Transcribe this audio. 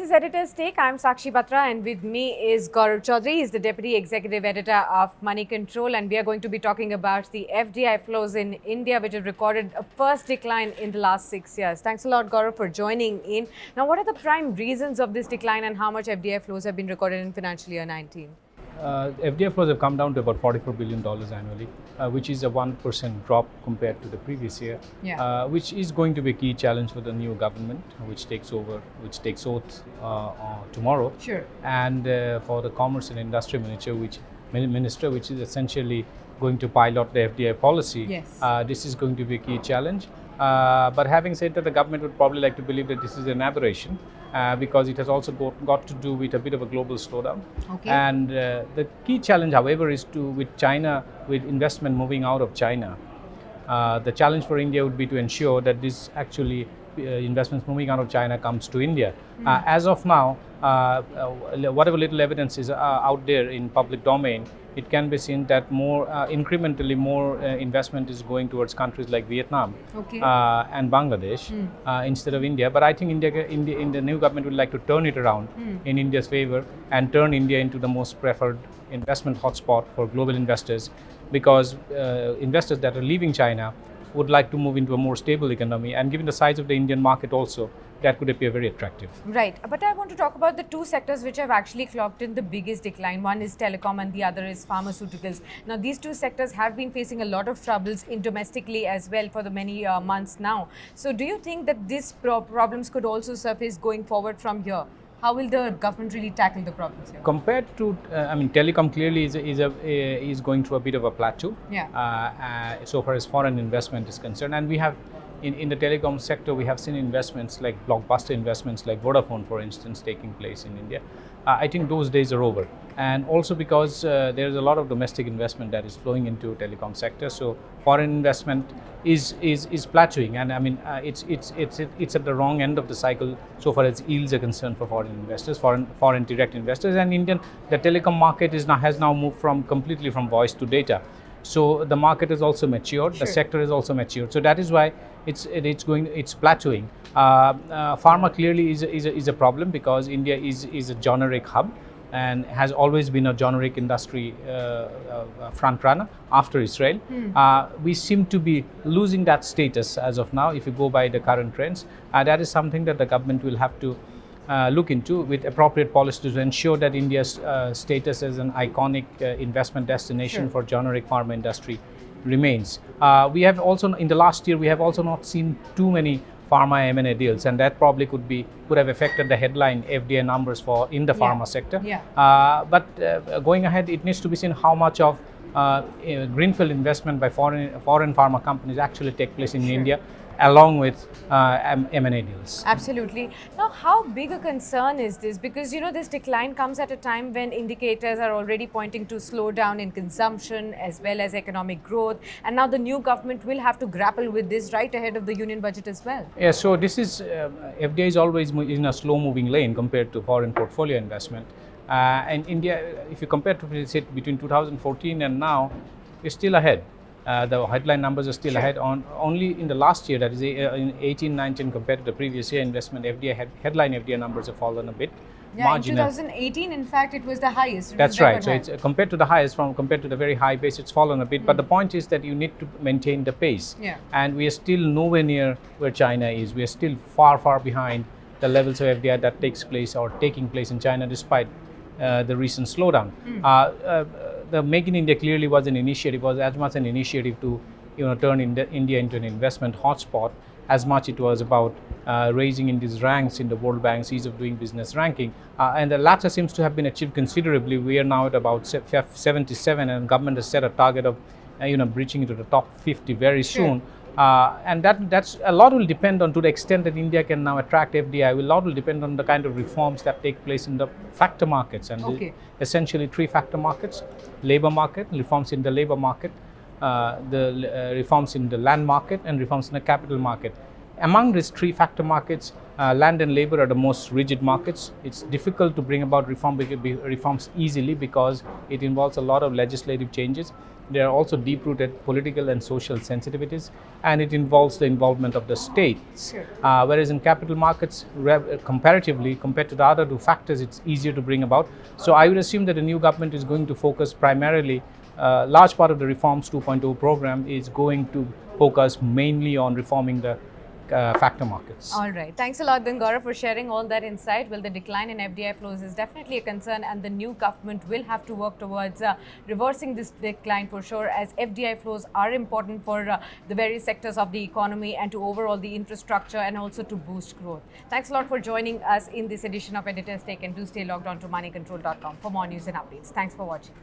is Editor's Take. I'm Sakshi Batra, and with me is Gaurava Choudhary. He's the Deputy Executive Editor of Moneycontrol, and we are going to be talking about the FDI flows in India, which have recorded a first decline in the last 6 years. Thanks a lot, Gaurav, for joining in. Now, what are the prime reasons of this decline, and how much FDI flows have been recorded in financial year 19? FDI flows have come down to about $44 billion annually, which is a 1% drop compared to the previous year, which is going to be a key challenge for the new government, which takes oath tomorrow. Sure. And for the Commerce and Industry Minister, which is essentially going to pilot the FDI policy. Yes. This is going to be a key challenge. But having said that, the government would probably like to believe that this is an aberration because it has also got to do with a bit of a global slowdown. Okay. And the key challenge, however, is with China, with investment moving out of China. The challenge for India would be to ensure that this actually investments moving out of China comes to India. As of now, whatever little evidence is out there in public domain, it can be seen that incrementally more investment is going towards countries like Vietnam and Bangladesh instead of India. But I think the new government would like to turn it around in India's favor and turn India into the most preferred investment hotspot for global investors, because investors that are leaving China would like to move into a more stable economy, and given the size of the Indian market also, that could appear very attractive. Right, but I want to talk about the two sectors which have actually clocked in the biggest decline. One is telecom and the other is pharmaceuticals. Now, these two sectors have been facing a lot of troubles domestically as well for the many months now. So, do you think that these problems could also surface going forward from here? How will the government really tackle the problems here? Compared to, telecom clearly is going through a bit of a plateau. So far as foreign investment is concerned, and we have in the telecom sector, we have seen investments like blockbuster investments like Vodafone, for instance, taking place in India. I think those days are over, and also because there is a lot of domestic investment that is flowing into telecom sector. So foreign investment is plateauing, and it's at the wrong end of the cycle so far as yields are concerned for foreign investors, foreign direct investors. And the telecom market has now moved completely from voice to data. So the market is also matured. Sure. The sector is also matured. So that is why it's plateauing. Pharma clearly is a problem because India is a generic hub and has always been a generic industry front runner after Israel. We seem to be losing that status as of now if you go by the current trends. That is something that the government will have to look into with appropriate policies to ensure that India's status as an iconic investment destination for generic pharma industry remains. We have also, in the last year, we have also not seen too many pharma M&A deals, and that probably could have affected the headline FDI numbers in the pharma sector. But going ahead, it needs to be seen how much of greenfield investment by foreign pharma companies actually take place in India, along with M&A deals. Absolutely. Now, how big a concern is this? Because, this decline comes at a time when indicators are already pointing to slowdown in consumption as well as economic growth. And now the new government will have to grapple with this right ahead of the union budget as well. Yeah, so this is, FDI is always in a slow moving lane compared to foreign portfolio investment. And India, if you compare to, between 2014 and now, is still ahead. The headline numbers are still ahead. Only in the last year, that is in 18-19, compared to the previous year, investment FDI headline FDI numbers have fallen a bit. Yeah, in 2018, in fact, it was the highest. That's right. So it's compared to the highest, compared to the very high base, it's fallen a bit. But the point is that you need to maintain the pace. And we are still nowhere near where China is. We are still far, far behind the levels of FDI that takes place or taking place in China, despite the recent slowdown. The Make in India clearly was as much an initiative to turn India into an investment hotspot as much it was about raising in these ranks in the World Bank's ease of doing business ranking. And the latter seems to have been achieved considerably. We are now at about 77, and government has set a target of breaching into the top 50 very soon. And that's a lot will depend on, to the extent that India can now attract FDI, a lot will depend on the kind of reforms that take place in the factor markets, and essentially three factor markets: labor market, reforms in the labor market, the reforms in the land market, and reforms in the capital market. Among these three factor markets, land and labor are the most rigid markets. It's difficult to bring about reforms easily because it involves a lot of legislative changes. There are also deep-rooted political and social sensitivities, and it involves the involvement of the states. Sure. Whereas in capital markets, comparatively, compared to the other two factors, it's easier to bring about. So I would assume that the new government is going to focus primarily, large part of the Reforms 2.0 program is going to focus mainly on reforming the factor markets. All right. Thanks a lot, then, Gaurav, for sharing all that insight. Well, the decline in FDI flows is definitely a concern, and the new government will have to work towards reversing this decline for sure, as FDI flows are important for the various sectors of the economy and to overall the infrastructure and also to boost growth. Thanks a lot for joining us in this edition of Editor's Take, and do stay logged on to moneycontrol.com for more news and updates. Thanks for watching.